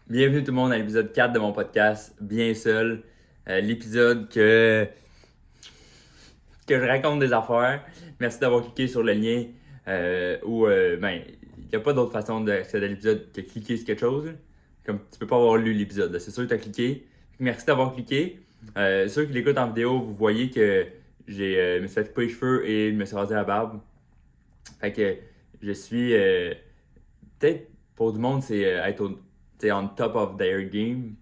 Bienvenue tout le monde à l'épisode 4 de mon podcast, Bien Seul. L'épisode que je raconte des affaires. Merci d'avoir cliqué sur le lien il n'y a pas d'autre façon d'accéder à l'épisode que cliquer sur quelque chose. Comme tu peux pas avoir lu l'épisode, c'est sûr que tu as cliqué. Merci d'avoir cliqué. Ceux qui l'écoutent en vidéo, vous voyez que me suis fait couper les cheveux et je me suis rasé la barbe. Fait que je suis peut-être pour du monde, c'est être on top of their game.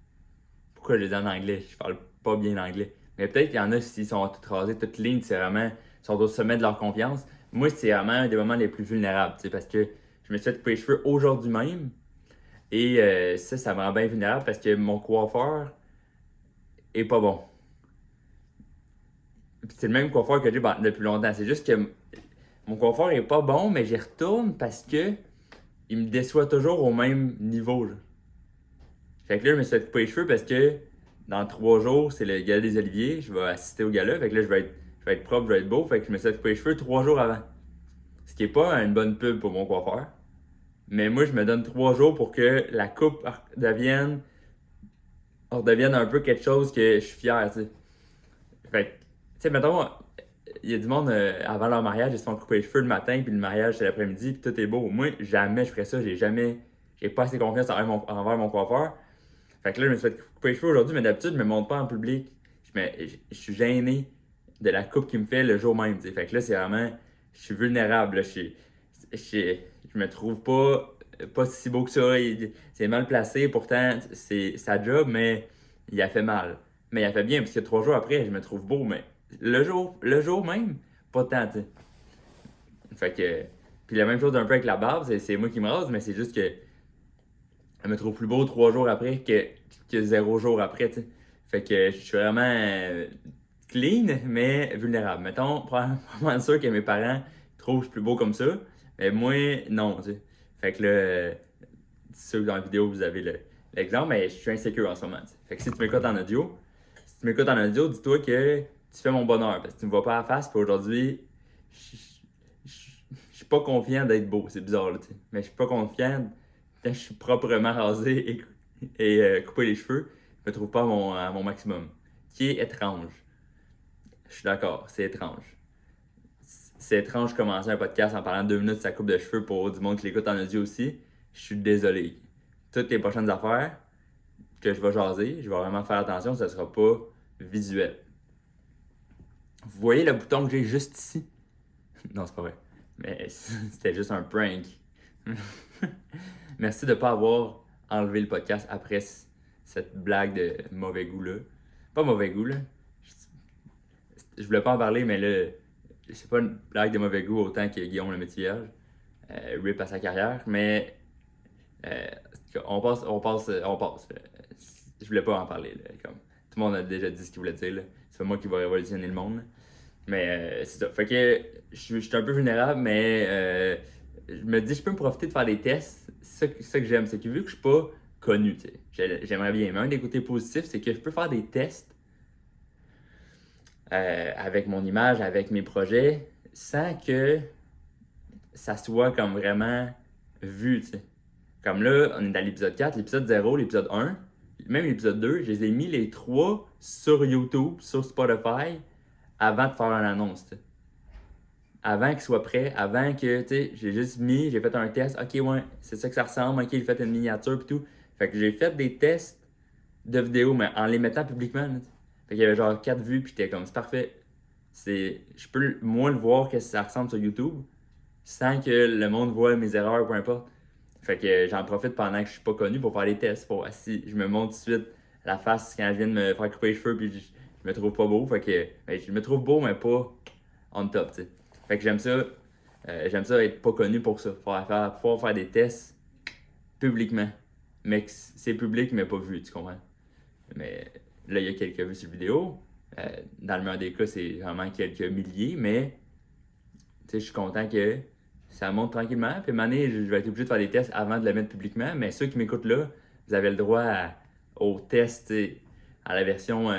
Pourquoi je le dis en anglais? Je parle pas bien anglais. Mais peut-être qu'il y en a s'ils sont toutes rasés, toutes lignes, c'est vraiment, ils sont au sommet de leur confiance. Moi, c'est vraiment un des moments les plus vulnérables, parce que je me suis fait couper les cheveux aujourd'hui même. Et ça me rend bien vulnérable parce que mon coiffeur est pas bon. Puis c'est le même coiffeur que j'ai depuis longtemps. C'est juste que mon coiffeur est pas bon, mais j'y retourne parce que il me déçoit toujours au même niveau. Là. Fait que là, je me suis fait couper les cheveux parce que dans 3 jours, c'est le gala des Oliviers. Je vais assister au gala. Fait que là, je vais être propre, je vais être beau. Fait que je me suis fait couper les cheveux 3 jours avant. Ce qui est pas une bonne pub pour mon coiffeur. Mais moi, je me donne 3 jours pour que la coupe redevienne un peu quelque chose que je suis fier, tu sais. Fait que, tu sais, mettons, il y a du monde avant leur mariage, ils se font couper les cheveux le matin, puis le mariage c'est l'après-midi, puis tout est beau. Moi, jamais je ferais ça. J'ai pas assez confiance envers mon coiffeur. Fait que là, je me suis fait couper les cheveux aujourd'hui, mais d'habitude, je me montre pas en public. Je suis gêné de la coupe qu'il me fait le jour même, t'sais. Fait que là, c'est vraiment. Je suis vulnérable, là. Je me trouve pas si beau que ça. C'est mal placé, pourtant, c'est sa job, mais il a fait mal. Mais il a fait bien, parce que 3 jours après, je me trouve beau, mais le jour même, pas tant, tu sais. Fait que. Puis la même chose un peu avec la barbe, c'est moi qui me rase, mais c'est juste que elle me trouve plus beau 3 jours après que 0 jour après, tu sais. Fait que je suis vraiment clean, mais vulnérable. Mettons, probablement sûr que mes parents trouvent que je suis plus beau comme ça, mais moi, non, tu sais. Fait que là, c'est sûr que dans la vidéo, vous avez l'exemple, mais je suis insécure en ce moment, tu sais. Fait que si tu m'écoutes en audio, dis-toi que tu fais mon bonheur, parce que tu me vois pas à la face, puis aujourd'hui, je suis pas confiant d'être beau, c'est bizarre, là, tu sais. Mais je suis pas confiant quand je suis proprement rasé et coupé les cheveux, je me trouve pas à mon maximum. Qui est étrange. Je suis d'accord, c'est étrange. C'est étrange de commencer un podcast en parlant 2 minutes de sa coupe de cheveux pour du monde qui l'écoute en audio aussi. Je suis désolé. Toutes les prochaines affaires que je vais jaser, je vais vraiment faire attention, ça sera pas visuel. Vous voyez le bouton que j'ai juste ici? Non, c'est pas vrai. Mais c'était juste un prank. Merci de ne pas avoir enlevé le podcast après cette blague de mauvais goût-là. Pas mauvais goût, là. Je voulais pas en parler, mais là, c'est pas une blague de mauvais goût autant que Guillaume le Métivierge. Rip à sa carrière, mais euh, on passe. Je voulais pas en parler, là, comme tout le monde a déjà dit ce qu'il voulait dire, là. C'est pas moi qui va révolutionner le monde, là. Mais c'est ça. Fait que je suis un peu vulnérable, mais je me dis, je peux me profiter de faire des tests. C'est ça que j'aime. C'est que vu que je suis pas connu, tu sais, j'aimerais bien. Mais un des côtés positifs, c'est que je peux faire des tests avec mon image, avec mes projets, sans que ça soit comme vraiment vu, tu sais. Comme là, on est dans l'épisode 4, l'épisode 0, l'épisode 1, même l'épisode 2, je les ai mis les 3 sur YouTube, sur Spotify, avant de faire une annonce, tu sais. Avant qu'il soit prêt, avant que, tu sais, j'ai fait un test, ok, ouais, c'est ça que ça ressemble, ok, j'ai fait une miniature et tout. Fait que j'ai fait des tests de vidéos, mais en les mettant publiquement, là, fait qu'il y avait genre 4 vues, puis j'étais comme, c'est parfait. Je peux moins le voir que ça ressemble sur YouTube, sans que le monde voit mes erreurs, peu importe. Fait que j'en profite pendant que je suis pas connu pour faire des tests, si je me montre tout de suite la face quand je viens de me faire couper les cheveux, puis je me trouve pas beau, fait que je me trouve beau, mais pas on top, tu sais. Fait que j'aime ça être pas connu pour ça. Pouvoir faire des tests publiquement. Mais que c'est public, mais pas vu, tu comprends? Mais là, il y a quelques vues sur vidéo. Dans le meilleur des cas, c'est vraiment quelques milliers, mais tu sais, je suis content que ça monte tranquillement. Puis à un moment donné, je vais être obligé de faire des tests avant de le mettre publiquement. Mais ceux qui m'écoutent là, vous avez le droit aux tests, à la version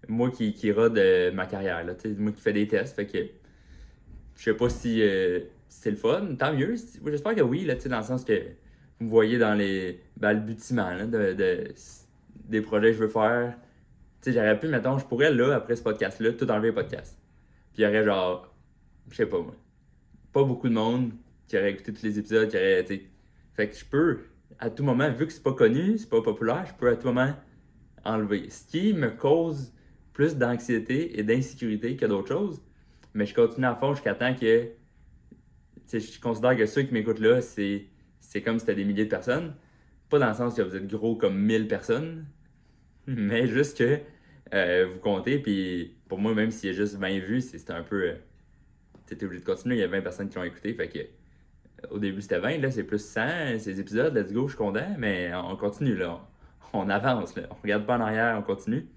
moi qui rode ma carrière. Là, moi qui fais des tests. Fait que je sais pas si c'est le fun, tant mieux. Moi, j'espère que oui, là, dans le sens que vous me voyez dans les balbutiements là, des projets que je veux faire. J'aurais pu, mettons, je pourrais, là, après ce podcast-là, tout enlever le podcast. Puis il y aurait genre, je sais pas moi, pas beaucoup de monde qui aurait écouté tous les épisodes, qui aurait, fait que je peux, à tout moment, vu que c'est pas connu, c'est pas populaire, je peux à tout moment enlever. Ce qui me cause plus d'anxiété et d'insécurité que d'autres choses. Mais je continue à fond jusqu'à temps que, je considère que ceux qui m'écoutent là, c'est comme si c'était des milliers de personnes. Pas dans le sens que vous êtes gros comme 1000 personnes, mais juste que vous comptez, puis pour moi, même s'il y a juste 20 vues, c'est un peu. T'es obligé de continuer, il y a 20 personnes qui l'ont écouté, fait que au début c'était 20, là c'est plus 100, ces épisodes, let's go, je suis content, mais on continue là, on avance là, on regarde pas en arrière, on continue.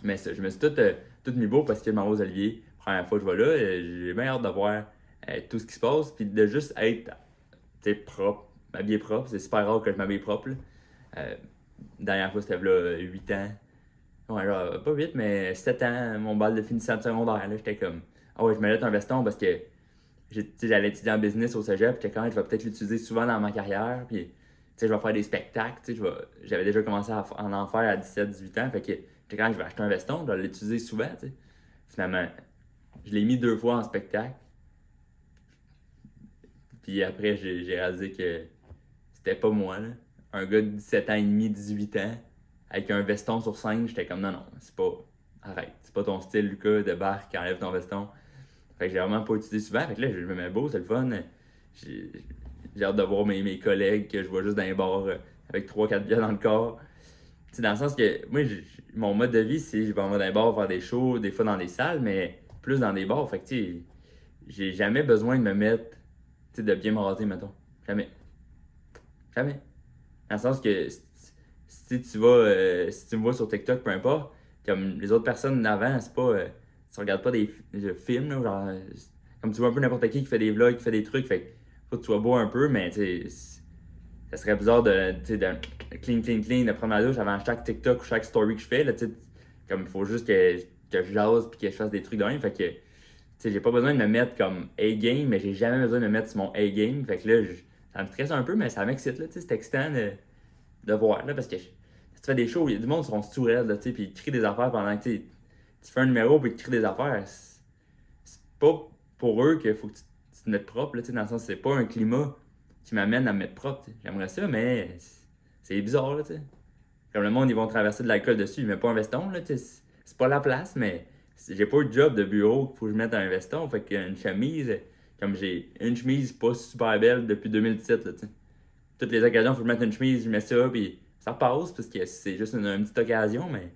Mais ça, je me suis tout mis beau parce que Marie Olivier, première fois que je vais là, j'ai bien hâte de voir tout ce qui se passe, puis de juste être propre, m'habiller propre, c'est super rare que je m'habille propre. Là. Dernière fois c'était là 8 ans. Ouais, genre, pas 8, mais 7 ans, mon bal de finissant de secondaire, là, j'étais comme, ah ouais, je me mets un veston parce que j'allais étudier en business au cégep, puis quand je vais peut-être l'utiliser souvent dans ma carrière, puis je vais faire des spectacles, j'avais déjà commencé à en faire à 17-18 ans, fait que quand je vais acheter un veston, je vais l'utiliser souvent, t'sais. Finalement, je l'ai mis 2 fois en spectacle, puis après, j'ai réalisé que c'était pas moi, là. Un gars de 17 ans et demi, 18 ans, avec un veston sur scène, j'étais comme non, c'est pas. Arrête, c'est pas ton style, Lucas, débarque, enlève ton veston. Fait que j'ai vraiment pas utilisé souvent. Fait que là, je me mets beau, c'est le fun. J'ai hâte de voir mes collègues que je vois juste dans les bars avec 3-4 bières dans le corps. T'sais, dans le sens que moi, mon mode de vie, c'est je vais en dans les bars faire des shows, des fois dans des salles, mais plus dans des bars. Fait que j'ai jamais besoin de me mettre, de bien me raser, mettons. Jamais. Jamais. Dans le sens que si tu vas, si tu me vois sur TikTok, peu importe, comme les autres personnes d'avant, c'est pas. Tu regardes pas des films, là, genre. Comme tu vois un peu n'importe qui fait des vlogs, qui fait des trucs, fait que faut que tu sois beau un peu, mais tu sais, ça serait bizarre de clean, de prendre ma douche avant chaque TikTok ou chaque story que je fais, là, tu sais. Comme il faut juste que je jase puis que je fasse des trucs de même, fait que. Tu sais, j'ai pas besoin de me mettre comme A-game, mais j'ai jamais besoin de me mettre sur mon A-game. Fait que là, ça me stresse un peu, mais ça m'excite, là, tu sais, c'est excitant de voir, là, parce que si tu fais des shows, il y a du monde qui sont sous raides, là, tu sais, puis ils crient des affaires pendant que tu fais un numéro puis ils crient des affaires. C'est pas pour eux qu'il faut que tu te mettes propre, là, tu sais, dans le sens, c'est pas un climat qui m'amène à me mettre propre, t'sais. J'aimerais ça, mais c'est bizarre, là, tu sais. Comme le monde, ils vont traverser de l'alcool dessus, ils mettent pas un veston, là, tu sais, c'est pas la place, mais j'ai pas eu de job de bureau qu'il faut que je mette un veston, fait qu'une chemise, comme j'ai une chemise pas super belle depuis 2017, là, tu sais. Toutes les occasions, il faut que je mette une chemise, je mets ça, puis ça passe, parce que c'est juste une petite occasion, mais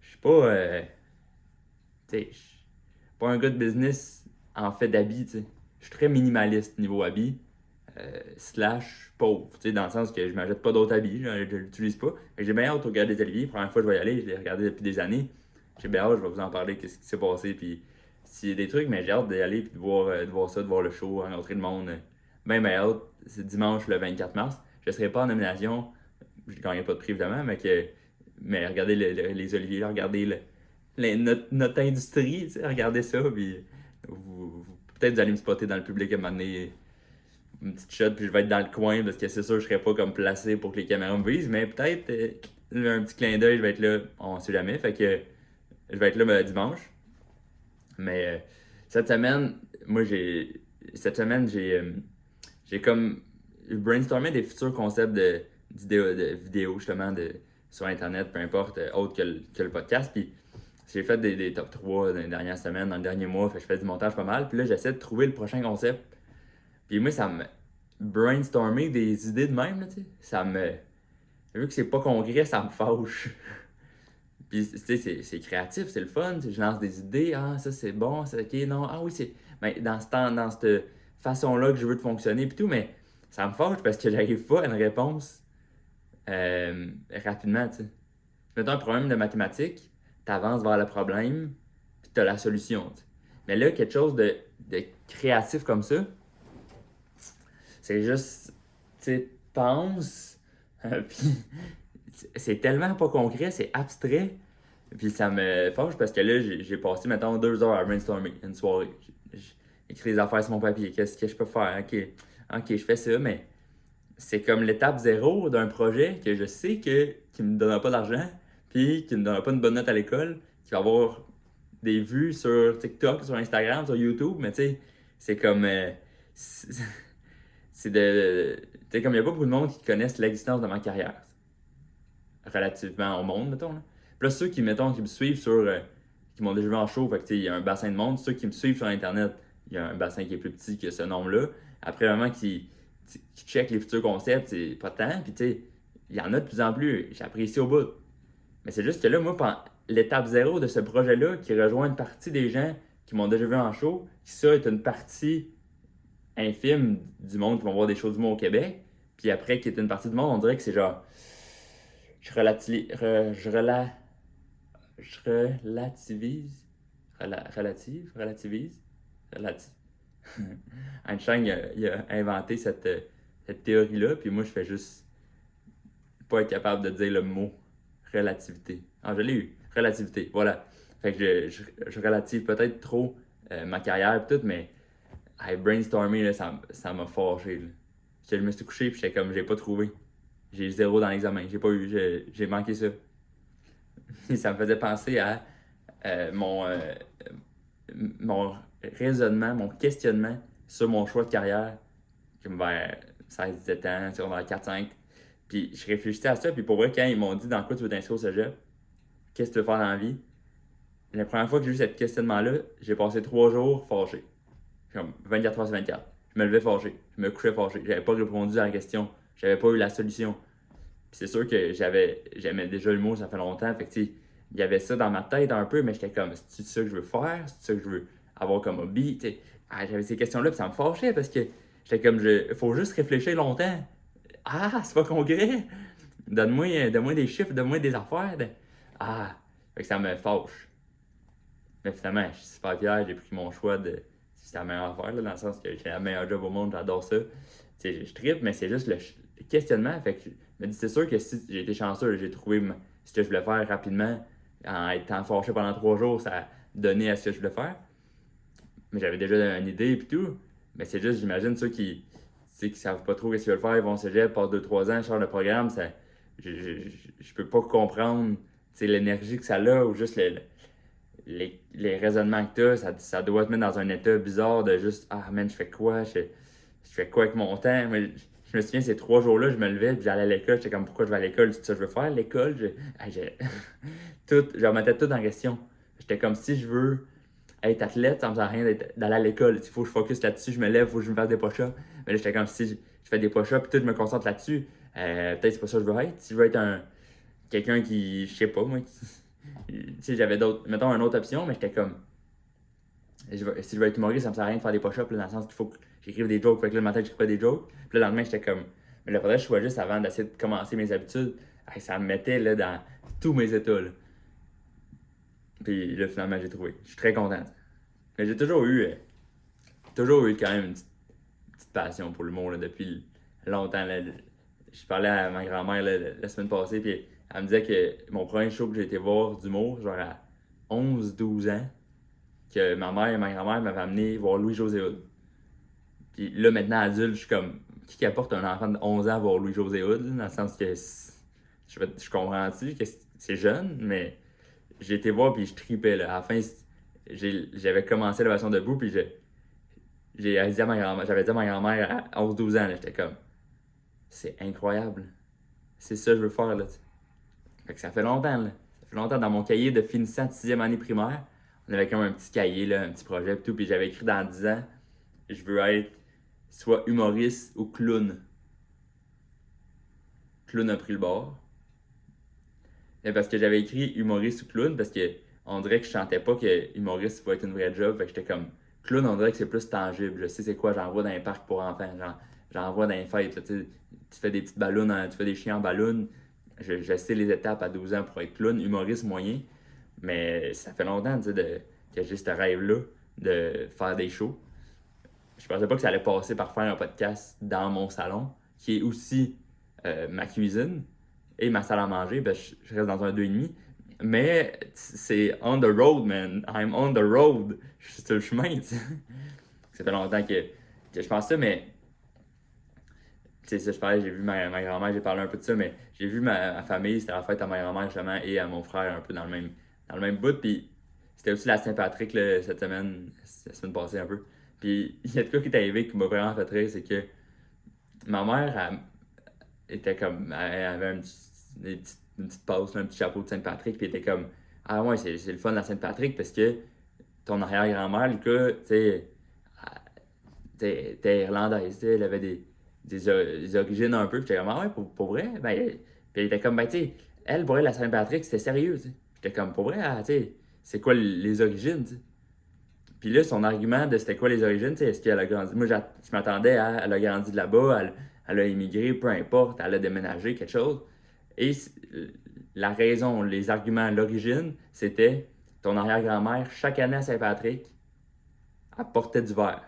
je suis pas, tu sais, je suis pas un gars de business en fait d'habits, tu sais. Je suis très minimaliste niveau habits, slash pauvre, tu sais, dans le sens que je m'achète pas d'autres habits, je l'utilise pas. Fait que j'ai bien hâte au Gala des Oliviers, première fois que je vais y aller, je l'ai regardé depuis des années. J'ai bien hâte, je vais vous en parler, qu'est-ce qui s'est passé, puis s'il y a des trucs, mais j'ai hâte d'y aller, puis de voir ça, de voir le show, rencontrer le monde. Ben hâte, c'est dimanche le 24 mars. Je serai pas en nomination, je ne gagnerai pas de prix évidemment, mais regardez les Oliviers, là, regardez notre industrie, tu sais, regardez ça, puis peut-être vous allez me spotter dans le public à un moment donné, une petite shot, puis je vais être dans le coin, parce que c'est sûr, je serai pas comme placé pour que les caméras me visent, mais peut-être un petit clin d'œil, je vais être là, on sait jamais, fait que je vais être là dimanche. Mais cette semaine, moi j'ai comme brainstormé des futurs concepts de vidéos justement sur internet, peu importe, autre que le podcast. Puis j'ai fait des top 3 dans les dernières semaines, dans le dernier mois, fait que je fais du montage pas mal. Puis là, j'essaie de trouver le prochain concept. Puis moi, ça me brainstormer des idées de même, là, tu sais. Vu que c'est pas concret, ça me fâche. Puis, tu sais, c'est créatif, c'est le fun. Je lance des idées. Ah, ça, c'est bon. C'est OK, non. Ah oui, c'est. Ben, dans cette façon-là que je veux de fonctionner. Puis tout, mais ça me fâche parce que j'arrive pas à une réponse rapidement, tu sais. Mettons un problème de mathématiques, tu avances vers le problème, puis tu as la solution, tu sais. Mais là, quelque chose de créatif comme ça, c'est juste, tu sais, pense, puis c'est tellement pas concret, c'est abstrait. Puis ça me fâche parce que là, j'ai passé, mettons, 2 heures à brainstormer une soirée. J'ai écrit des affaires sur mon papier. Qu'est-ce que je peux faire? Ok, je fais ça, mais c'est comme l'étape zéro d'un projet que je sais qui me donnera pas d'argent, puis qui me donnera pas une bonne note à l'école, qui va avoir des vues sur TikTok, sur Instagram, sur YouTube, mais tu sais, c'est comme. C'est c'est de. Tu sais, comme il n'y a pas beaucoup de monde qui connaissent l'existence de ma carrière, relativement au monde, mettons. Là. Puis là, ceux qui, mettons, qui me suivent sur. Qui m'ont déjà vu en show, fait que tu sais, il y a un bassin de monde. Ceux qui me suivent sur Internet, il y a un bassin qui est plus petit que ce nombre-là. Après, vraiment, qui check les futurs concepts, c'est pas tant. Puis tu sais, il y en a de plus en plus. J'apprécie au bout. Mais c'est juste que là, moi, pendant l'étape zéro de ce projet-là, qui rejoint une partie des gens qui m'ont déjà vu en show, ça est une partie infime du monde qui vont voir des shows du monde au Québec. Puis après, qui est une partie du monde, on dirait que c'est genre. Je relativise. Je relativise. Relativise. Einstein, il a inventé cette théorie-là, puis moi, je fais juste pas être capable de dire le mot relativité. Ah, je l'ai eu. Relativité, voilà. Fait que je relative peut-être trop ma carrière et tout, mais brainstormer, là, ça m'a fâché. Là. Je me suis couché puis j'étais comme, j'ai pas trouvé. J'ai eu 0 dans l'examen. J'ai pas eu, j'ai manqué ça. Ça me faisait penser à mon raisonnement, mon questionnement sur mon choix de carrière, comme vers 16-17 ans, vers 4-5. Puis je réfléchissais à ça, puis pour vrai, quand ils m'ont dit dans quoi tu veux t'inscrire au cégep, qu'est-ce que tu veux faire dans la vie, la première fois que j'ai eu ce questionnement-là, j'ai passé 3 jours fâché. Comme 24 heures sur 24. Je me levais fâché, je me couchais fâché. J'avais pas répondu à la question, j'avais pas eu la solution. Puis c'est sûr que j'aimais déjà le mot, ça fait longtemps. Fait que tu sais, il y avait ça dans ma tête un peu, mais j'étais comme, c'est ça que je veux faire, c'est ça que je veux avoir comme hobby. Tu sais. J'avais ces questions-là, puis ça me fâchait parce que j'étais comme, faut juste réfléchir longtemps. Ah, c'est pas concret. Donne-moi des chiffres, donne-moi des affaires. Ah, fait que ça me fâche. Mais finalement, je suis super fier, j'ai pris mon choix de. C'est la meilleure affaire, là, dans le sens que j'ai la meilleure job au monde, j'adore ça. Tu sais, je trippe, mais c'est juste le questionnement. Fait que je me dis, c'est sûr que si j'ai été chanceux, j'ai trouvé ce que je voulais faire rapidement, en étant fâché pendant 3 jours, ça a donné à ce que je voulais faire. Mais j'avais déjà une idée et tout. Mais c'est juste, j'imagine, ceux qui savent pas trop ce qu'ils veulent faire, ils vont au cégep, passent 2-3 ans, changent le programme, ça, je peux pas comprendre l'énergie que ça a ou juste les raisonnements que tu as, ça doit te mettre dans un état bizarre de juste ah man, je fais quoi? Je fais quoi avec mon temps? Mais je me souviens, ces 3 jours-là, je me levais puis j'allais à l'école. J'étais comme pourquoi je vais à l'école? C'est ça que je veux faire, l'école? Je remettais tout en question. J'étais comme si je veux être athlète, ça me sert à rien d'aller à l'école. Il faut que je focus là-dessus, je me lève, il faut que je me fasse des push-ups. Mais là, j'étais comme si je fais des push-ups et tout, je me concentre là-dessus. Peut-être c'est pas ça que je veux être. Si je veux être quelqu'un qui, je sais pas moi, tu sais, j'avais mettons une autre option, mais j'étais comme, si je veux être humoriste, ça me sert à rien de faire des push-ups, là, dans le sens qu'il faut que j'écrive des jokes. Fait que là, le matin, j'écrivais des jokes. Puis le lendemain, j'étais comme, mais là, faudrait que je choisisse avant d'essayer de commencer mes habitudes. Ça me mettait là, dans tous mes états. Là. Puis là, finalement, j'ai trouvé. Je suis très content. Mais j'ai toujours eu quand même une petite passion pour l'humour là, depuis longtemps. Là. Je parlais à ma grand-mère la semaine passée, puis elle me disait que mon premier show que j'ai été voir d'humour, genre à 11-12 ans, que ma mère et ma grand-mère m'avaient amené voir Louis-José Hood. Puis là, maintenant, adulte, je suis comme, qui apporte un enfant de 11 ans à voir Louis-José Hood, là, dans le sens que je comprends-tu que c'est jeune, mais j'ai été voir puis je tripais. Là. À la fin, j'avais commencé la version debout, puis j'avais dit à ma grand-mère à 11-12 ans, j'étais comme, c'est incroyable. C'est ça que je veux faire. Là, fait que ça fait longtemps. Là. Ça fait longtemps dans mon cahier de finissant de 6e année primaire. On avait comme un petit cahier, là, un petit projet et tout. Puis j'avais écrit dans 10 ans, je veux être soit humoriste ou clown. Clown a pris le bord. Et parce que j'avais écrit humoriste ou clown, parce que on dirait que je sentais pas que humoriste va être une vraie job. Fait que j'étais comme clown, on dirait que c'est plus tangible. Je sais c'est quoi, j'en vois dans les parcs pour enfants. J'en vois dans les fêtes. Là, tu fais des petites ballons, tu fais des chiens en ballon. Je sais les étapes à 12 ans pour être clown, humoriste moyen. Mais ça fait longtemps que j'ai ce rêve-là de faire des shows. Je pensais pas que ça allait passer par faire un podcast dans mon salon, qui est aussi ma cuisine et ma salle à manger. Ben, je reste dans un 2,5. Mais c'est on the road, man. I'm on the road. Je suis sur le chemin, tu sais. Ça fait longtemps que je pense ça, mais tu sais, ça, je parlais, j'ai vu ma grand-mère, j'ai parlé un peu de ça, mais j'ai vu ma famille, c'était la fête à ma grand-mère justement et à mon frère un peu dans le même bout. Puis c'était aussi la Saint-Patrick là, cette semaine, la semaine passée un peu. Puis il y a de quoi qui est arrivé qui m'a vraiment fait rire, c'est que ma mère, était comme. Elle avait une petite passe, un petit chapeau de Saint-Patrick, puis elle était comme ah ouais, c'est le fun de la Saint-Patrick parce que ton arrière-grand-mère, Lucas, tu sais, elle était irlandaise, tu sais, elle avait des origines un peu, puis j'étais comme ah ouais, pour vrai, ben, puis elle était comme ben, tu sais, elle, pour elle, la Saint-Patrick, c'était sérieux, tu sais. J'étais comme pour vrai, ah, tu sais, c'est quoi les origines, tu sais. Puis là, son argument de c'était quoi les origines, tu sais, est-ce qu'elle a grandi. Moi, je m'attendais à. Elle a grandi de là-bas, elle a immigré, peu importe, elle a déménagé, quelque chose. Et la raison, les arguments, l'origine, c'était ton arrière-grand-mère, chaque année à Saint-Patrick, elle portait du verre.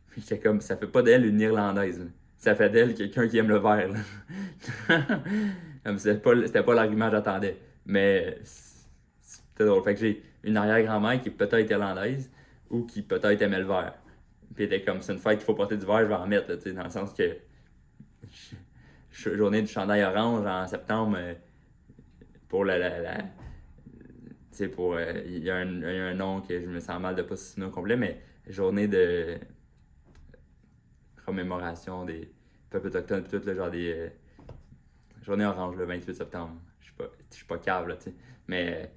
Puis j'étais comme, ça fait pas d'elle une Irlandaise, là. Ça fait d'elle quelqu'un qui aime le verre, là. Comme c'était pas l'argument que j'attendais. Mais c'était drôle. Fait que j'ai une arrière-grand-mère qui est peut-être irlandaise ou qui peut-être aimait le verre. Puis elle était comme, c'est une fête qu'il faut porter du verre, je vais en mettre, là, tu sais, dans le sens que journée du chandail orange en septembre pour tu sais, pour. Il y a un nom que je me sens mal de pas citer au complet, mais journée de commémoration des peuples autochtones, puis tout, là, genre des. Journée orange le 28 septembre. Je suis pas cave, là, tu sais. Mais.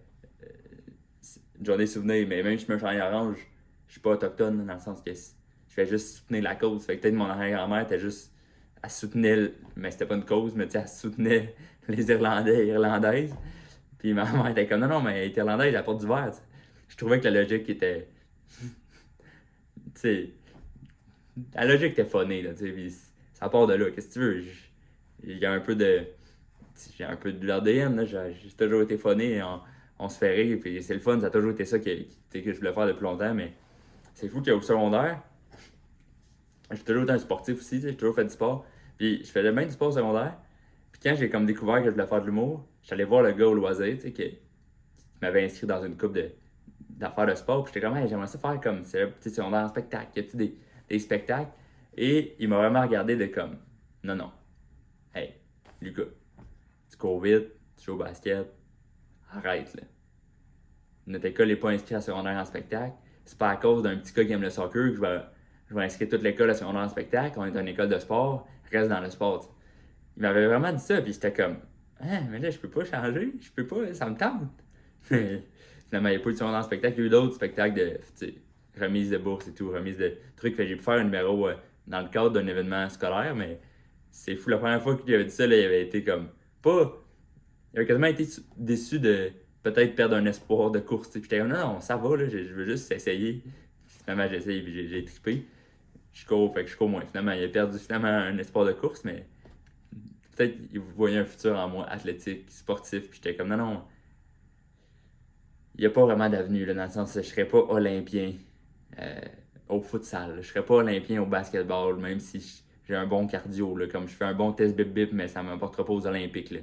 Journée souvenir, mais même si je me chandail orange, je suis pas autochtone, dans le sens que je fais juste soutenir la cause. Fait que peut-être mon arrière-grand-mère était juste. Elle soutenait, mais c'était pas une cause, mais tu sais, elle soutenait les Irlandais et Irlandaises. Puis ma mère était comme non, non, mais elle est irlandaise, elle porte du verre. T'sais. Je trouvais que la logique était. Tu sais. La logique était funnée, là, tu sais. Puis ça part de là. Qu'est-ce que tu veux? Il y a un peu de. J'ai un peu de l'ADN, là. J'ai toujours été funné. On se fait rire, puis c'est le fun. Ça a toujours été ça que je voulais faire depuis longtemps, mais c'est fou qu'au secondaire, j'ai toujours été un sportif aussi, j'ai toujours fait du sport. Puis je faisais bien du sport au secondaire. Puis quand j'ai comme découvert que je voulais faire de l'humour, j'allais voir le gars au loisir, tu sais, qui m'avait inscrit dans une couple d'affaires de sport. Puis j'étais comme, hey, j'aimerais ça faire comme, tu sais, secondaire en spectacle, y a-tu des spectacles? Et il m'a vraiment regardé de comme, non, non, hey, Lucas, tu cours vite, tu joues au basket, arrête, là. Notre école n'est pas inscrite à secondaire en spectacle. C'est pas à cause d'un petit gars qui aime le soccer que je vais inscrire toute l'école à secondaire en spectacle. On est une école de sport, reste dans le sport. T'sais. Il m'avait vraiment dit ça, puis j'étais comme, hein, mais là, je peux pas changer, je peux pas, ça me tente. Finalement, il n'y a pas eu de secondaire en spectacle, il y a eu d'autres spectacles de remise de bourse et tout, remise de trucs. J'ai pu faire un numéro dans le cadre d'un événement scolaire, mais c'est fou. La première fois qu'il avait dit ça, là, il avait été comme, pas. Il avait quasiment été déçu de peut-être perdre un espoir de course. Puis j'étais comme, non, non, ça va, là, je veux juste essayer. Finalement, j'ai essayé, puis j'ai trippé. Fait que je cours moins. Finalement, il a perdu finalement un espoir de course, mais peut-être qu'il voyait un futur en moi athlétique, sportif. Puis j'étais comme, non, non, il n'y a pas vraiment d'avenue, là, dans le sens que je serais pas olympien au futsal. Là. Je serais pas olympien au basketball, même si j'ai un bon cardio. Là, comme je fais un bon test bip-bip, mais ça ne m'apportera pas aux Olympiques. Là.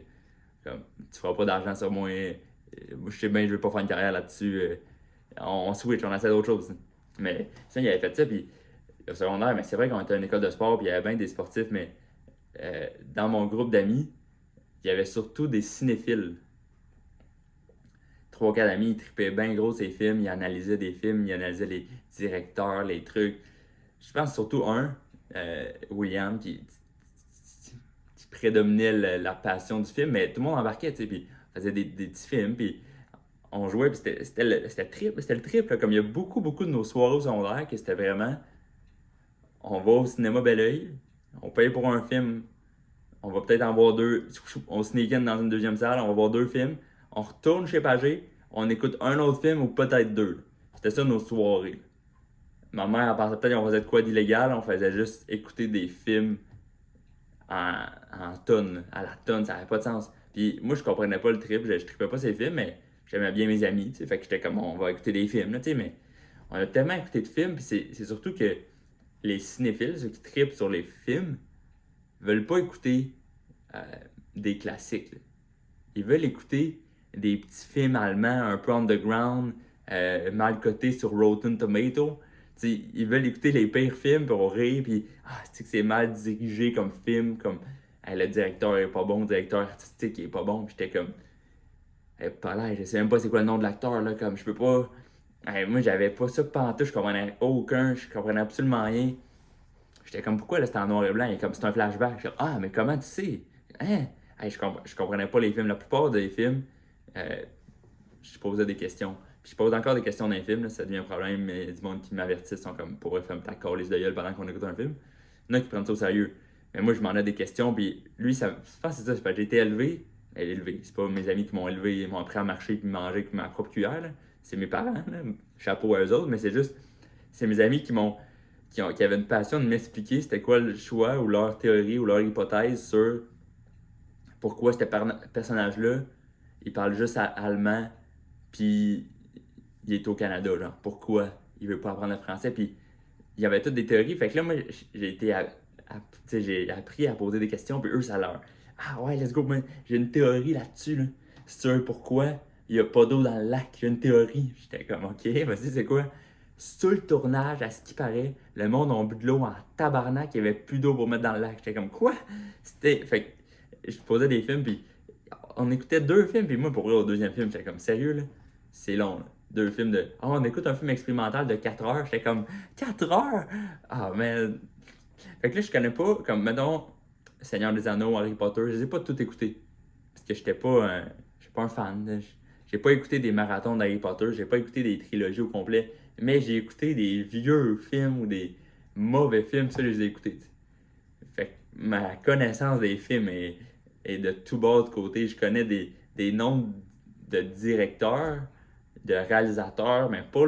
Comme, tu feras pas d'argent sur moi. Je sais bien, je veux pas faire une carrière là-dessus. On switch, on essaie d'autres choses. Mais ça, il avait fait ça, puis au secondaire, mais c'est vrai qu'on était une école de sport, puis il y avait bien des sportifs, mais dans mon groupe d'amis, il y avait surtout des cinéphiles. 3-4 amis, ils tripaient bien gros ces films, ils analysaient des films, ils analysaient les directeurs, les trucs. Je pense surtout William, qui prédominait la passion du film, mais tout le monde embarquait, tu sais, puis on faisait des petits films, puis on jouait, puis c'était le trip, là, comme il y a beaucoup, beaucoup de nos soirées au secondaire que c'était vraiment, on va au cinéma Belleuil, on paye pour un film, on va peut-être en voir deux, on sneak in dans une deuxième salle, on va voir deux films, on retourne chez Pagé, on écoute un autre film ou peut-être deux. C'était ça nos soirées. Ma mère, elle pensait peut-être qu'on faisait de quoi d'illégal, on faisait juste écouter des films en tonnes, à la tonne, ça n'avait pas de sens. Puis moi, je comprenais pas le trip, je tripais pas ces films, mais j'aimais bien mes amis, tu sais, fait que j'étais comme, on va écouter des films, là, tu sais, mais on a tellement écouté de films, puis c'est surtout que les cinéphiles, ceux qui trippent sur les films, veulent pas écouter des classiques, là. ils veulent écouter des petits films allemands un peu underground, mal cotés sur Rotten Tomato. T'sais, ils veulent écouter les pires films pour rire, puis que c'est mal dirigé comme film, comme le directeur est pas bon, le directeur artistique est pas bon, puis j'étais comme, pas là, je sais même pas c'est quoi le nom de l'acteur, là, comme je peux pas. Moi j'avais pas ça pantoute, je comprenais je comprenais absolument rien. J'étais comme, pourquoi là c'était en noir et blanc? Et comme, c'est un flashback. J'étais, mais comment tu sais? Hein? Je comprenais pas les films. La plupart des films, je posais des questions. Puis je pose encore des questions dans les films, là, ça devient un problème. Mais du monde qui m'avertissent sont comme, pour faire ta calice de gueule pendant qu'on écoute un film. Il y en a qui prennent ça au sérieux. Mais moi, je m'en ai des questions. Puis lui, je pense que c'est ça. J'ai été élevé. Élevé. C'est pas mes amis qui m'ont élevé, ils m'ont appris à marcher puis manger avec ma propre cuillère. Là. C'est mes parents. Là. Chapeau à eux autres. Mais c'est juste, c'est mes amis qui avaient une passion de m'expliquer c'était quoi le choix ou leur théorie ou leur hypothèse sur pourquoi ce personnage-là, il parle juste allemand, puis il est au Canada, genre. Pourquoi il veut pas apprendre le français, puis il y avait toutes des théories. Fait que là, moi, j'ai appris à poser des questions, puis eux, ça leur... Ah ouais, let's go, man. J'ai une théorie là-dessus, là. Sur pourquoi il n'y a pas d'eau dans le lac. J'ai une théorie. J'étais comme, ok, vas-y, c'est quoi? Sur le tournage, à ce qui paraît, le monde a bu de l'eau en tabarnak, il n'y avait plus d'eau pour mettre dans le lac. J'étais comme, quoi? Fait que je posais des films, puis on écoutait 2 films, puis moi, pour vrai, au deuxième film, j'étais comme, sérieux, là? C'est long, là. 2 films de. On écoute un film expérimental de 4 heures. J'étais comme, 4 heures? Mais. Fait que là, je connais pas, comme, mettons, Seigneur des Anneaux, Harry Potter, je les ai pas tout écoutés. Parce que j'étais pas un fan. J'ai pas écouté des marathons d'Harry Potter, j'ai pas écouté des trilogies au complet. Mais j'ai écouté des vieux films ou des mauvais films, ça, je les ai écoutés. T'sais. Fait que ma connaissance des films est de tout bas de côté. Je connais des noms de directeurs, de réalisateurs, mais pas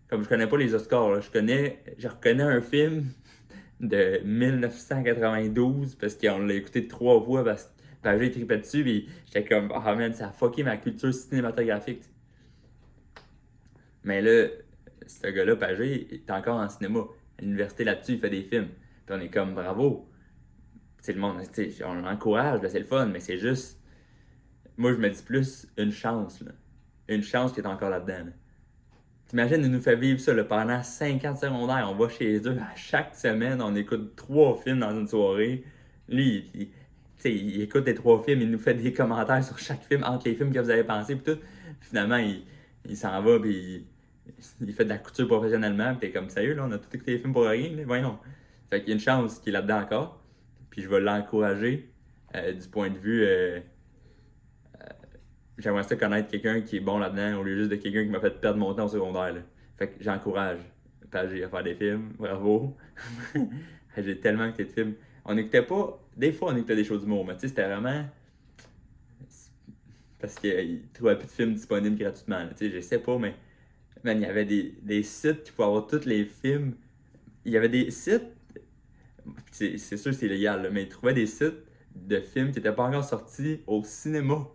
comme je connais pas les Oscars. Là. Je reconnais un film de 1992 parce qu'on l'a écouté 3 fois parce que j'ai trippé dessus et j'étais comme man, ça a fucké ma culture cinématographique. T'sais. Mais là, ce gars-là, Pagé, il est encore en cinéma. À l'université là-dessus, il fait des films. Puis on est comme bravo. C'est le monde, on l'encourage, c'est le fun, mais c'est juste. Moi, je me dis plus une chance, là. Une chance qu'il est encore là-dedans. Là. T'imagines, il nous fait vivre ça là, pendant 5 ans de secondaire. On va chez eux, à chaque semaine, on écoute 3 films dans une soirée. Lui, il écoute les 3 films, il nous fait des commentaires sur chaque film, entre les films que vous avez pensé, puis tout. Puis finalement, il s'en va, puis il fait de la couture professionnellement, puis t'es comme sérieux, là, on a tout écouté les films pour rien, là, voyons. Fait qu'il y a une chance qu'il est là-dedans encore, puis je vais l'encourager du point de vue. J'aimerais ça connaître quelqu'un qui est bon là-dedans au lieu juste de quelqu'un qui m'a fait perdre mon temps au secondaire. Là. Fait que j'encourage Pagé à faire des films, bravo. J'ai tellement écouté de films. On n'écoutait pas, des fois on écoutait des shows d'humour, mais tu sais, c'était vraiment. Parce qu'ils trouvaient plus de films disponibles gratuitement. Tu sais, je sais pas, mais. Man, il y avait des sites qui pouvaient avoir tous les films. Il y avait des sites. C'est sûr que c'est illégal, là, mais ils trouvaient des sites de films qui n'étaient pas encore sortis au cinéma.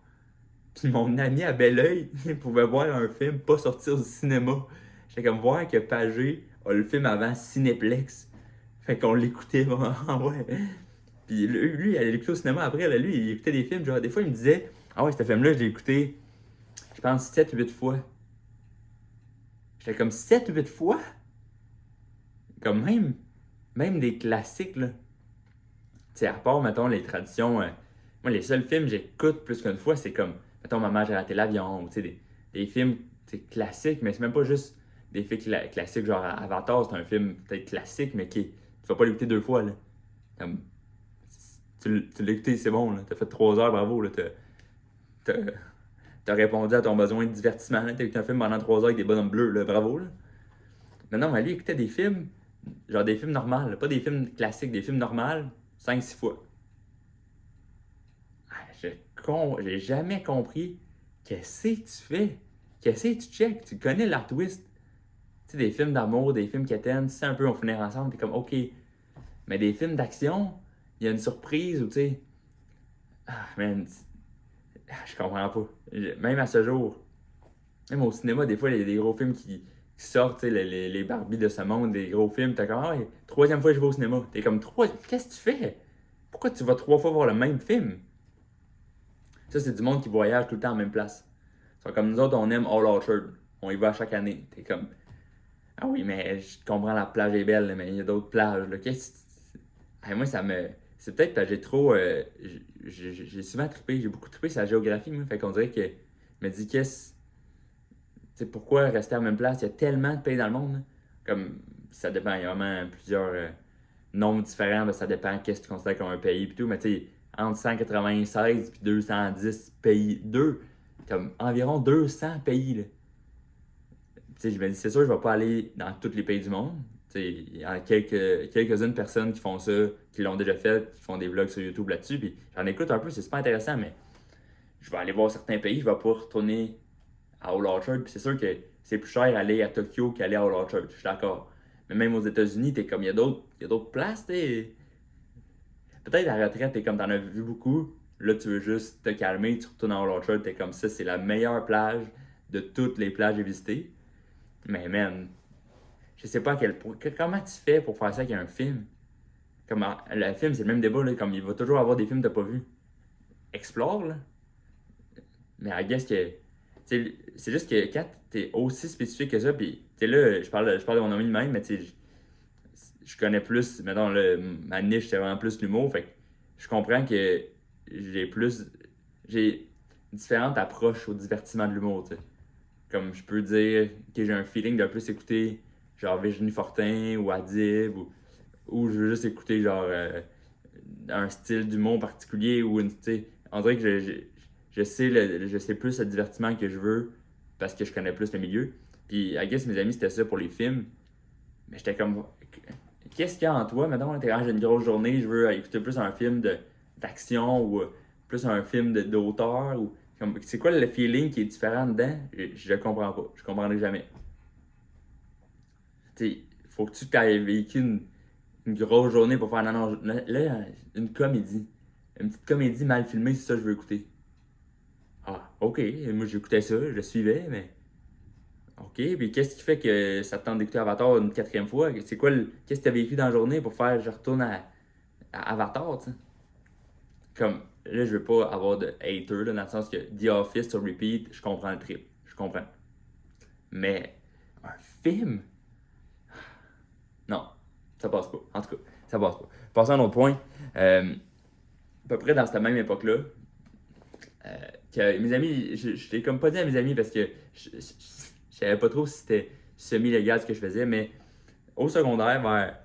Puis mon ami à Belleuil, il pouvait voir un film pas sorti au cinéma. J'étais comme voir que Pagé a le film avant Cinéplex. Fait qu'on l'écoutait vraiment, ouais. Puis lui, il allait l'écouter au cinéma après. Là, lui, il écoutait des films. Genre, des fois, il me disait ah ouais, ce film-là, je l'ai écouté, je pense, 7 ou 8 fois. J'étais comme 7 ou 8 fois? Comme même des classiques, là. Tu sais, à part, mettons, les traditions. Moi, les seuls films que j'écoute plus qu'une fois, c'est comme, mettons, Maman, j'ai raté l'avion, ou tu sais, des films classiques, mais c'est même pas juste des films classiques, genre Avatar, c'est un film peut-être classique, mais qui tu vas pas l'écouter 2 fois, là. Comme, tu l'as écouté, c'est bon, là. T'as fait 3 heures, bravo, là. T'as répondu à ton besoin de divertissement, là. T'as écouté un film pendant 3 heures avec des bonhommes bleus, là. Bravo, là. Mais non, mais lui, il écoutait des films, genre des films normaux, là. Pas des films classiques, des films normaux, 5-6 fois. J'ai jamais compris qu'est-ce que tu fais, qu'est-ce que tu check, tu connais l'art twist. Tu sais, des films d'amour, des films quétaines, c'est un peu on finir ensemble, t'es comme ok. Mais des films d'action, il y a une surprise ou tu sais. Man, je comprends pas. Même à ce jour, même au cinéma, des fois, il y a des gros films qui sortent, tu sais, les Barbies de ce monde, des gros films, t'es comme, ah ouais, 3e fois que je vais au cinéma. T'es comme, qu'est-ce que tu fais? Pourquoi tu vas 3 fois voir le même film? Ça, c'est du monde qui voyage tout le temps en même place. C'est comme nous autres, on aime All Orchard. On y va chaque année. T'es comme, ah oui, mais je comprends, la plage est belle, mais il y a d'autres plages. Là. Moi, ça me. C'est peut-être parce que j'ai trop. J'ai souvent trippé, j'ai beaucoup trippé sur la géographie, moi. Fait qu'on dirait que. Je me dis, pourquoi rester à la même place? Il y a tellement de pays dans le monde. Là. Comme, ça dépend, il y a vraiment plusieurs nombres différents, ça dépend qu'est-ce que tu considères comme un pays et tout. Mais tu sais, entre 196 et 210 pays, comme environ 200 pays. Là. Je me dis, c'est sûr, je vais pas aller dans tous les pays du monde. Il y a quelques-unes personnes qui font ça, qui l'ont déjà fait, qui font des vlogs sur YouTube là-dessus. Puis j'en écoute un peu, c'est super intéressant, mais je vais aller voir certains pays, je vais pas retourner à Old Orchard. Puis c'est sûr que c'est plus cher aller à Tokyo qu'aller à Old Orchard, je suis d'accord. Mais même aux États-Unis, t'es comme, il y a d'autres places, t'es. Peut-être à la retraite, t'es comme, t'en as vu beaucoup. Là, tu veux juste te calmer, tu retournes à Old Orchard, t'es comme ça, c'est la meilleure plage de toutes les plages que j'ai visitées. Mais man, je sais pas à quel point. Comment tu fais pour faire ça avec un film? Comme le film, c'est le même débat, là, comme il va toujours avoir des films que t'as pas vus. Explore, là. Mais I guess que. C'est juste que quand t'es aussi spécifique que ça, puis là, je parle de mon ami de même, mais je connais plus, mettons, ma niche, c'est vraiment plus l'humour, fait que je comprends que j'ai différentes approches au divertissement de l'humour, tu sais. Comme je peux dire que j'ai un feeling de plus écouter genre Virginie Fortin ou Adib ou je veux juste écouter genre un style d'humour particulier ou une, tu sais, on dirait que je sais plus le divertissement que je veux parce que je connais plus le milieu. Puis I guess mes amis c'était ça pour les films. Mais j'étais comme qu'est-ce qu'il y a en toi? Maintenant, j'ai une grosse journée, je veux écouter plus un film d'action ou plus un film d'auteur ou c'est quoi le feeling qui est différent dedans? Je le comprends pas. Je comprendrai jamais. Tu sais, faut que tu aies vécu une grosse journée pour faire non, là, une comédie. Une petite comédie mal filmée, c'est ça que je veux écouter. Ah, ok. Moi, j'écoutais ça, je le suivais, mais. Ok, puis qu'est-ce qui fait que ça te tente d'écouter Avatar une quatrième fois? Qu'est-ce que tu as vécu dans la journée pour faire je retourne à Avatar, tu sais? Comme, là, je veux pas avoir de hater, là, dans le sens que The Office sur repeat, je comprends le trip. Je comprends. Mais, un film? Non, ça passe pas. En tout cas, ça passe pas. Passons à un autre point. À peu près dans cette même époque-là, que mes amis, je t'ai comme pas dit à mes amis parce que je savais pas trop si c'était semi-légal ce que je faisais, mais au secondaire, vers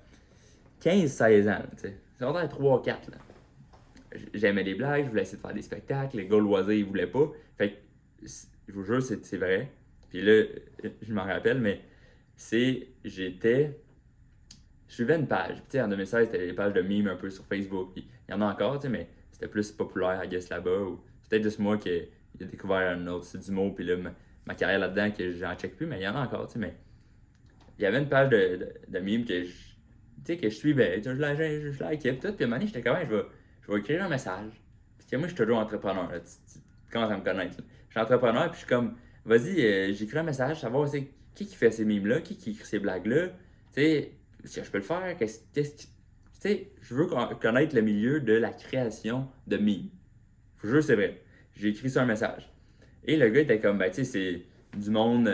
15-16 ans, tu sais, secondaire 3-4, là, j'aimais les blagues, je voulais essayer de faire des spectacles, les gars loisirs, ils voulaient pas. Fait que, je vous jure, c'est vrai. Puis là, je m'en rappelle, mais je suivais une page. Puis, en 2016, c'était des pages de memes un peu sur Facebook. Puis, il y en a encore, mais c'était plus populaire, I guess, là-bas. Ou c'est peut-être juste moi qui ai découvert un autre site d'humour. Puis là, ma carrière là-dedans, que j'en check plus, mais il y en a encore, mais il y avait une page de memes que je suivais. Je likais, puis tout. Puis à un moment donné, j'étais comme, je vais écrire un message. Puis moi, je suis toujours entrepreneur. Là. Tu commences à me connaître. Là. Je suis entrepreneur, puis je suis comme, vas-y, j'écris un message, savoir qui fait ces memes-là, qui écrit ces blagues-là. Tu sais, est-ce que je peux le faire? Tu sais, je veux connaître le milieu de la création de memes. Je vous jure, c'est vrai. J'ai écrit ça un message. Et le gars était comme, ben, tu sais, c'est du monde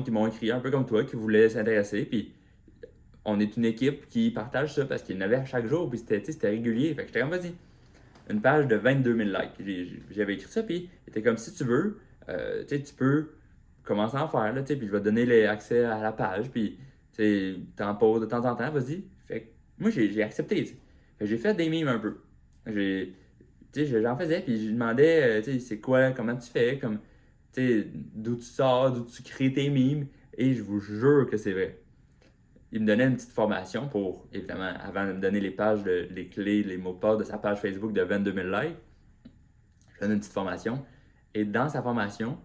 qui m'ont écrit, un peu comme toi, qui voulait s'intéresser. Puis on est une équipe qui partage ça parce qu'il y en avait à chaque jour. Puis c'était régulier. Fait que j'étais comme, vas-y. Une page de 22 000 likes. J'avais écrit ça. Puis il était comme, si tu veux, tu peux commencer à en faire. Là, puis je vais te donner accès à la page. Puis t'en poses de temps en temps, vas-y. Fait que moi, j'ai accepté. Fait que j'ai fait des mimes un peu. J'en faisais, puis je lui demandais, c'est quoi, comment tu fais, comme, d'où tu sors, d'où tu crées tes mimes, et je vous jure que c'est vrai. Il me donnait une petite formation pour, évidemment, avant de me donner les pages, les clés, les mots de passe de sa page Facebook de 22 000 likes, je donne une petite formation, et dans sa formation,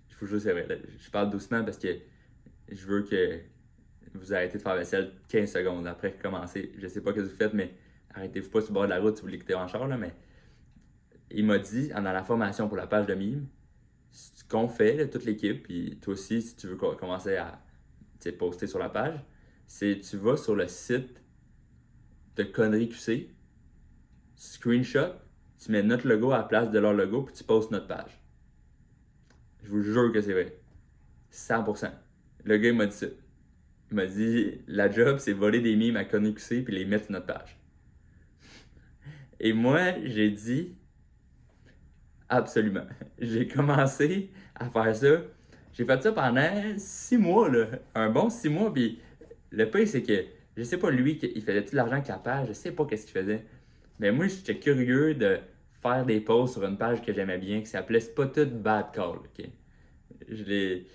je vous jure c'est vrai, là, je parle doucement parce que je veux que vous arrêtez de faire la vaisselle 15 secondes après commencer. Je sais pas ce que vous faites, mais arrêtez-vous pas sur le bord de la route si vous l'écoutez en char, là, mais il m'a dit, dans la formation pour la page de mime, ce qu'on fait, là, toute l'équipe, puis toi aussi, si tu veux commencer à poster sur la page, c'est tu vas sur le site de Conneries QC, screenshot, tu mets notre logo à la place de leur logo, puis tu postes notre page. Je vous jure que c'est vrai. 100%. Le gars, il m'a dit ça. Il m'a dit, la job, c'est voler des mimes à ConQC puis les mettre sur notre page. Et moi, j'ai dit, absolument. J'ai commencé à faire ça. J'ai fait ça pendant 6 mois, là. Un bon 6 mois, puis le pire, c'est que, je sais pas lui, il faisait tout l'argent avec la page, je sais pas qu'est-ce qu'il faisait. Mais moi, j'étais curieux de faire des posts sur une page que j'aimais bien, qui s'appelait Spotted Bad Call, ok? Je l'ai...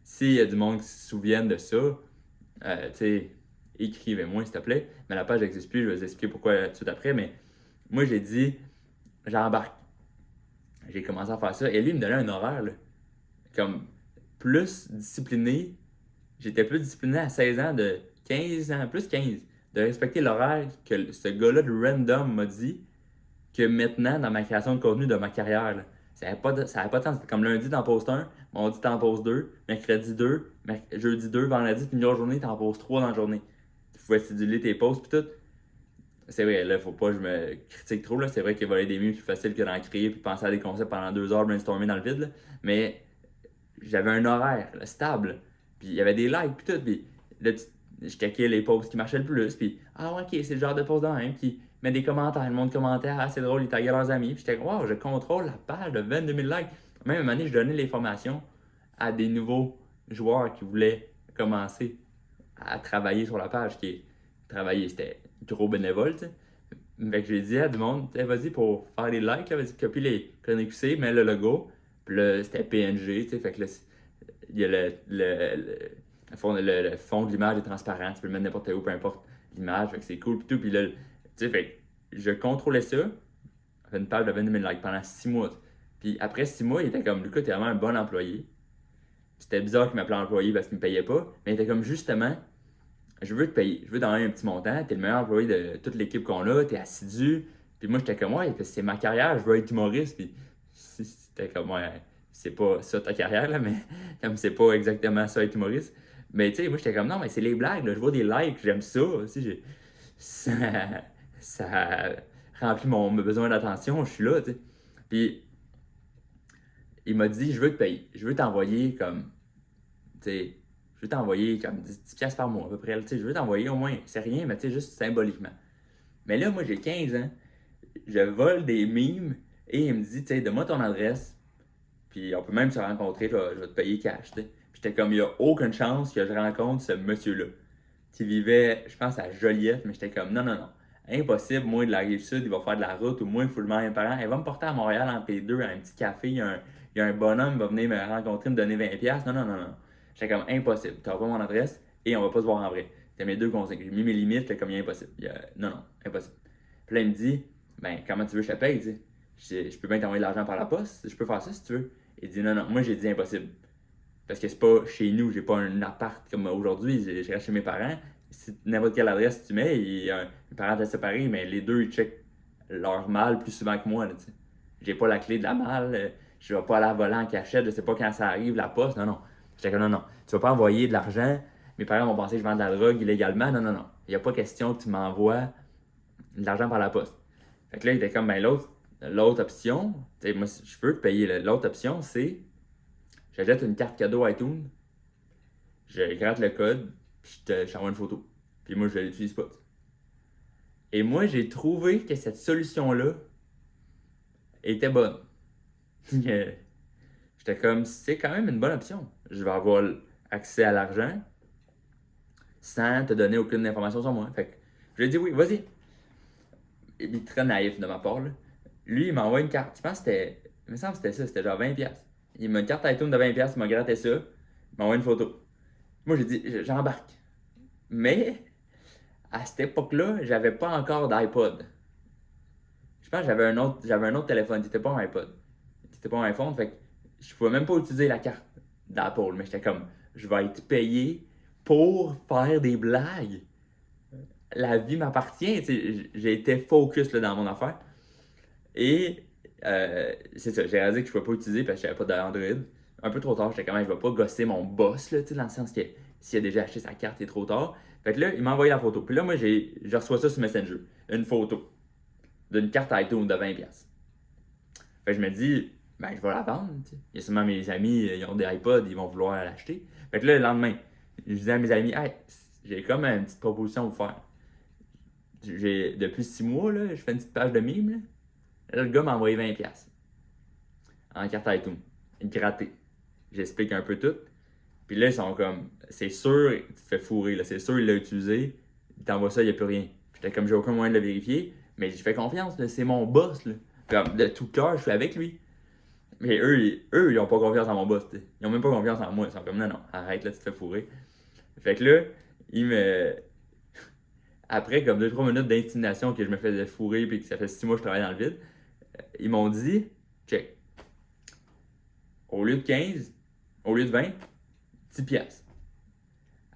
S'il y a du monde qui se souvienne de ça, tu sais, écrivez-moi s'il te plaît. Mais la page n'existe plus, je vais vous expliquer pourquoi tout de suite après. Mais moi, j'ai dit, j'embarque. J'ai commencé à faire ça. Et lui, il me donnait un horaire, là, comme plus discipliné. J'étais plus discipliné à 16 ans, de 15 ans, plus 15, de respecter l'horaire que ce gars-là de Random m'a dit que maintenant dans ma création de contenu de ma carrière. Là. Ça n'avait pas de temps. C'était comme lundi, t'en postes un, mardi, t'en postes deux, mercredi deux, jeudi deux, vendredi, une autre journée, t'en postes trois dans la journée. Tu pouvais céduler tes posts puis tout. C'est vrai, là, faut pas que je me critique trop. Là. C'est vrai qu'il voler des mimes plus facile que d'en créer puis penser à des concepts pendant 2 heures, brainstormer dans le vide. Là. Mais j'avais un horaire là, stable. Puis il y avait des likes puis tout. Puis là, je checkais les posts qui marchaient le plus. Puis, ah, ok, c'est le genre de post dans un. Puis, met des commentaires, le monde commentait, ah, c'est drôle, ils taguaient leurs amis. Puis j'étais, wow, je contrôle la page de 22 000 likes. Même à un moment donné, je donnais les formations à des nouveaux joueurs qui voulaient commencer à travailler sur la page. Travailler, c'était gros bénévole, tu sais. Fait que j'ai dit à du monde, vas-y pour faire les likes, là, vas-y, copie les ConQC, mets le logo. Puis là, c'était PNG, tu sais. Fait que là, il y a le fond de l'image est transparent, tu peux le mettre n'importe où, peu importe l'image, fait que c'est cool, pis tout. Puis là, tu sais, fait que je contrôlais ça, j'avais une page de 22 000 likes pendant 6 mois. Puis après 6 mois, il était comme, Lucas, t'es vraiment un bon employé. C'était bizarre qu'il m'appelait employé parce qu'il me payait pas, mais il était comme, justement, je veux te payer, je veux donner un petit montant, t'es le meilleur employé de toute l'équipe qu'on a, t'es assidu. Puis moi, j'étais comme, ouais, c'est ma carrière, je veux être humoriste. Puis c'était comme, ouais, c'est pas ça ta carrière, là, mais comme c'est pas exactement ça être humoriste. Mais tu sais, moi, j'étais comme, non, mais c'est les blagues, là, je vois des likes, j'aime ça. Aussi, ça, ça remplit mon besoin d'attention, je suis là, tu sais. Puis il m'a dit, je veux te payer, je veux t'envoyer comme, tu sais, je veux t'envoyer comme 10 piastres par mois à peu près, tu sais, je veux t'envoyer au moins, c'est rien, mais tu sais, juste symboliquement. Mais là, moi, j'ai 15 ans, je vole des mimes et il me dit, tu sais, donne-moi ton adresse, puis on peut même se rencontrer, je vais te payer cash, tu sais. Puis j'étais comme, il n'y a aucune chance que je rencontre ce monsieur-là, qui vivait, je pense, à Joliette, mais j'étais comme, non, non, non, impossible, moi, de la Rive-Sud, il va faire de la route, ou moi, il faut le mettre mes parents, elle va me porter à Montréal entre les deux, à un petit café, il y a un bonhomme qui va venir me rencontrer, me donner 20$, non, non, non, non. J'étais comme, impossible, tu n'auras pas mon adresse, et on va pas se voir en vrai. C'était mes deux consignes. J'ai mis mes limites, là, comme il est impossible. Non, non, impossible. Puis là, il me dit, ben, comment tu veux que je te paye, tu sais? Je peux bien t'envoyer de l'argent par la poste, je peux faire ça si tu veux. Il dit, non, non, moi j'ai dit impossible. Parce que c'est pas chez nous, j'ai pas un appart comme aujourd'hui, j'ai chez mes parents. Si n'importe quelle adresse tu mets, mes parents étaient séparés, mais les deux ils checkent leur malle plus souvent que moi, là, tu sais. J'ai pas la clé de la malle, je vais pas aller à voler en cachette, je sais pas quand ça arrive, la poste, non, non. J'étais comme, non, non, tu vas pas envoyer de l'argent, mes parents vont penser que je vends de la drogue illégalement, non, non, non. Il y a pas question que tu m'envoies de l'argent par la poste. Fait que là, il était comme, ben l'autre option, tu sais, moi, je peux te payer, l'autre option, c'est j'achète une carte cadeau iTunes, je gratte le code, puis je t'envoie une photo. Puis moi, je l'utilise pas. Et moi, j'ai trouvé que cette solution-là était bonne. J'étais comme, c'est quand même une bonne option. Je vais avoir accès à l'argent sans te donner aucune information sur moi. Fait que je lui ai dit oui, vas-y. Il est très naïf de ma part. Là. Lui, il m'envoie une carte. Je pense que c'était. Il me semble que c'était ça, c'était genre 20$. Il m'a une carte iTunes de 20$, il m'a gratté ça, il m'envoie une photo. Moi, j'ai dit, j'embarque. Mais, à cette époque-là, j'avais pas encore d'iPod. Je pense que j'avais un autre téléphone, c'était pas un iPod. C'était pas un iPhone, fait que je pouvais même pas utiliser la carte d'Apple. Mais j'étais comme, je vais être payé pour faire des blagues. La vie m'appartient, j'ai été focus là, dans mon affaire. Et c'est ça, j'ai réalisé que je ne pouvais pas utiliser parce que je n'avais pas d'Android. Un peu trop tard, j'étais quand même, je ne vais pas gosser mon boss, là, dans le sens que s'il a déjà acheté sa carte, il est trop tard. Fait que là, il m'a envoyé la photo. Puis là, moi, je reçois ça sur Messenger, une photo. d'une carte iTunes de 20$. Fait que je me dis, ben, je vais la vendre. T'sais. Il y a sûrement mes amis, ils ont des iPods, ils vont vouloir l'acheter. Fait que là, le lendemain, je disais à mes amis, hey, j'ai comme une petite proposition à vous faire. Depuis 6 mois, là, je fais une petite page de mime. Là, le gars m'a envoyé 20$ en carte iTunes, grattée. J'explique un peu tout. Puis là, ils sont comme, c'est sûr, tu te fais fourrer, là. C'est sûr, il l'a utilisé. Il t'envoie ça, il n'y a plus rien. J'étais comme, j'ai aucun moyen de le vérifier. Mais j'ai fait confiance, là. C'est mon boss, là. Comme, de tout cœur, je suis avec lui. Mais eux, ils ont pas confiance en mon boss, t'sais. Ils ont même pas confiance en moi. Ils sont comme, non, arrête, là, tu te fais fourrer. Fait que là, il me. Après, comme 2-3 minutes d'intimidation que je me faisais fourrer puis que ça fait 6 mois que je travaille dans le vide, ils m'ont dit, check, au lieu de 15, au lieu de 20, 10$.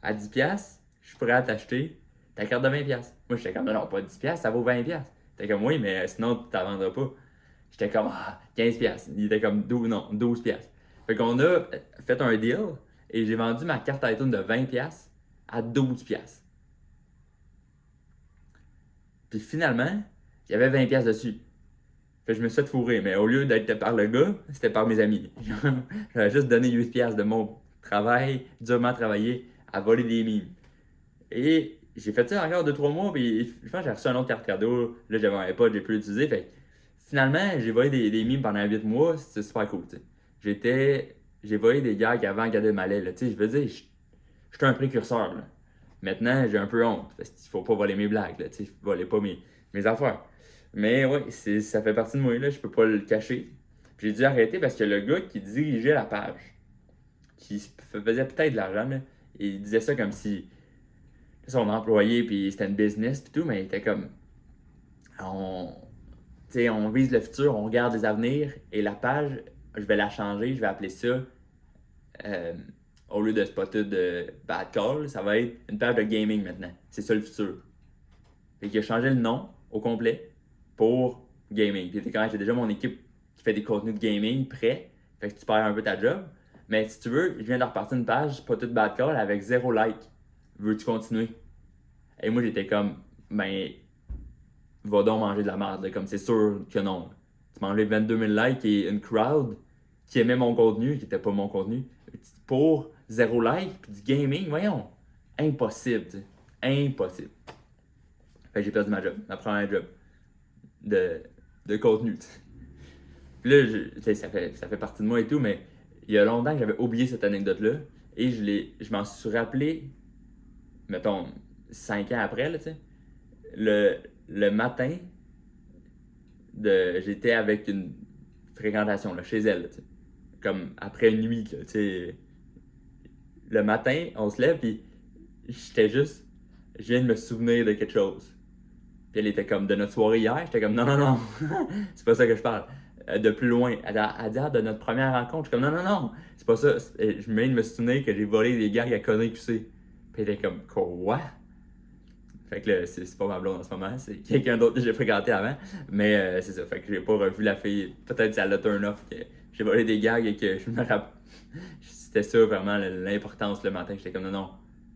À 10$, je suis prêt à t'acheter ta carte de 20$. Moi, j'étais comme, non, pas 10$, ça vaut 20$. T'es comme, oui, mais sinon, tu t'en vendras pas. J'étais comme, 15$. Il était comme, 12$. Fait qu'on a fait un deal et j'ai vendu ma carte iTunes de 20$ à 12$. Puis finalement, il y avait 20$ dessus. Fait que je me suis fait fourrer, mais au lieu d'être par le gars, c'était par mes amis. J'avais juste donné 8$ de mon travail, durement travaillé, à voler des mimes. Et j'ai fait ça encore 2-3 mois, puis je pense que j'ai reçu un autre carte cadeau. Là, j'avais un iPod, j'ai pu l'utiliser. Fait finalement, j'ai volé des mimes pendant 8 mois, c'était super cool. J'ai volé des gars qui avant gardaient ma lait. Je veux dire, j'étais un précurseur. Là. Maintenant, j'ai un peu honte, parce qu'il faut pas voler mes blagues. Là, voler pas mes affaires. Mais ouais, ça fait partie de moi, là, je peux pas le cacher. Puis j'ai dû arrêter parce que le gars qui dirigeait la page, qui faisait peut-être de l'argent, là, il disait ça comme si son employé, puis c'était une business, puis tout, mais il était comme. On vise le futur, on regarde les avenirs, et la page, je vais la changer, je vais appeler ça, au lieu de spotter de bad call, ça va être une page de gaming maintenant. C'est ça le futur. Fait qu'il a changé le nom au complet pour gaming. Puis quand j'ai déjà mon équipe qui fait des contenus de gaming prêts, fait que tu perds un peu ta job. Mais si tu veux, je viens de repartir une page, pas toute bad call, avec 0 like. Veux-tu continuer? Et moi, j'étais comme, ben, va donc manger de la merde. Comme c'est sûr que non. Tu m'as enlevé 22 000 likes et une crowd qui aimait mon contenu, qui était pas mon contenu, pour 0 like puis du gaming, voyons. Impossible, tu sais. Impossible. Fait que j'ai perdu ma job, ma première job de contenu. T'sais. Puis là, ça fait partie de moi et tout, mais il y a longtemps que j'avais oublié cette anecdote-là et je m'en suis rappelé, mettons, 5 ans après, là, tu sais. Le matin, j'étais avec une fréquentation là, chez elle, là, comme après une nuit. Là, le matin, on se lève, puis j'étais juste, je viens de me souvenir de quelque chose. Puis elle était comme, de notre soirée hier, j'étais comme, non, c'est pas ça que je parle. De plus loin, elle dit, de notre première rencontre, je suis comme, non, c'est pas ça. Je viens de me souvenir que j'ai volé des gars à Connery QC. Puis elle était comme, quoi? Fait que là, c'est pas ma blonde en ce moment, c'est quelqu'un d'autre que j'ai fréquenté avant. Mais c'est ça, fait que j'ai pas revu la fille. Peut-être que ça l'a turn off, que j'ai volé des gags et que je me rappelle. C'était ça vraiment l'importance le matin. J'étais comme non,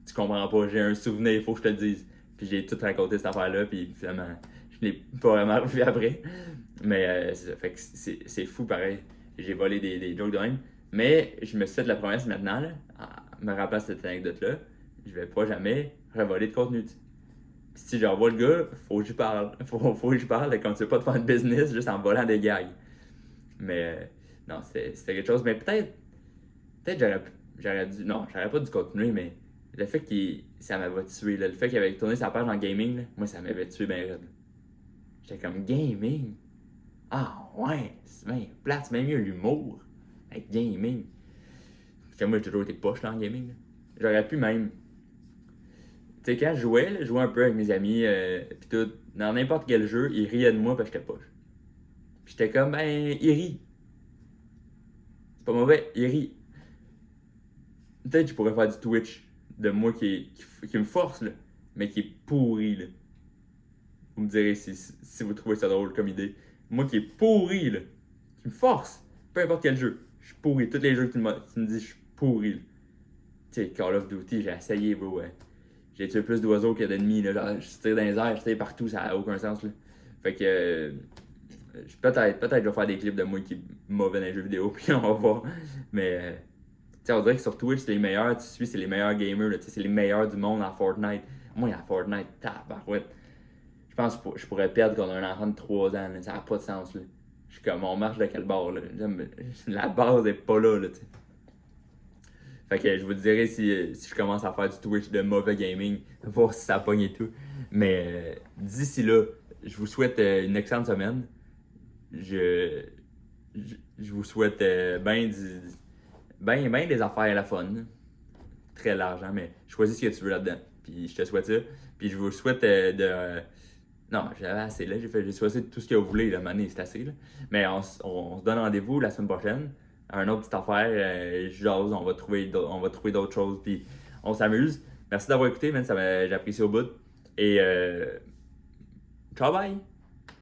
tu comprends pas, j'ai un souvenir, il faut que je te le dise. Puis j'ai tout raconté cette affaire-là, puis finalement, je l'ai pas vraiment revu après. Mais c'est ça, fait que c'est fou pareil. J'ai volé des jokes de même. Mais je me suis fait de la promesse maintenant, là, en me rappelant cette anecdote-là, je vais pas jamais revoler de contenu. Puis si j'envoie le gars, faut que je parle. Faut que je parle, comme tu veux pas te faire de business juste en volant des gags. Mais non, c'était quelque chose. Mais peut-être j'aurais dû. Non, j'aurais pas dû continuer, mais le fait que ça m'avait tué. Là, le fait qu'il avait tourné sa page en gaming, là, moi ça m'avait tué bien raide. J'étais comme gaming. Ah ouais, c'est bien plate, c'est même mieux l'humour avec gaming. Parce que moi j'ai toujours été poche là, en gaming. Là. J'aurais pu même. Tu sais, quand je jouais un peu avec mes amis, pis tout, dans n'importe quel jeu, ils riaient de moi parce que j'étais poche. Pis j'étais comme, ben, il rit. C'est pas mauvais, il rit. Peut-être que je pourrais faire du Twitch de moi qui me force, là, mais qui est pourri, là. Vous me direz si vous trouvez ça drôle comme idée. Moi qui est pourri, là, qui me force, peu importe quel jeu. Je suis pourri. Tous les jeux que tu me dis, je suis pourri, là. Tu sais, Call of Duty, j'ai essayé, bro, ouais. J'ai tué plus d'oiseaux que d'ennemis, là. Genre, je tire dans les airs, je tire partout, ça n'a aucun sens, là. Fait que peut-être je vais faire des clips de moi qui est mauvais dans les jeux vidéo, puis on va voir. Mais tu sais, on dirait que sur Twitch, c'est les meilleurs, tu suis, c'est les meilleurs gamers, là, c'est les meilleurs du monde en Fortnite. Moi, à Fortnite, tabarouette. Je pense que je pourrais perdre contre un enfant de 3 ans, là, ça n'a pas de sens. Là. Je suis comme, on marche de quel bord, là? La base est pas là, tu sais. Fait que je vous dirai si je commence à faire du Twitch de mauvais gaming, voir si ça pogne et tout. Mais d'ici là, je vous souhaite une excellente semaine. Je vous souhaite ben des affaires à la fun. Très large, hein, mais choisis ce que tu veux là-dedans. Puis je te souhaite ça. Puis je vous souhaite non, j'avais assez là, j'ai choisi tout ce que vous voulez, là, Mané, c'est assez. Là. Mais on se donne rendez-vous la semaine prochaine. À une autre petite affaire, jase, on va trouver d'autres choses, puis on s'amuse. Merci d'avoir écouté, man, j'apprécie au bout. Et ciao, bye!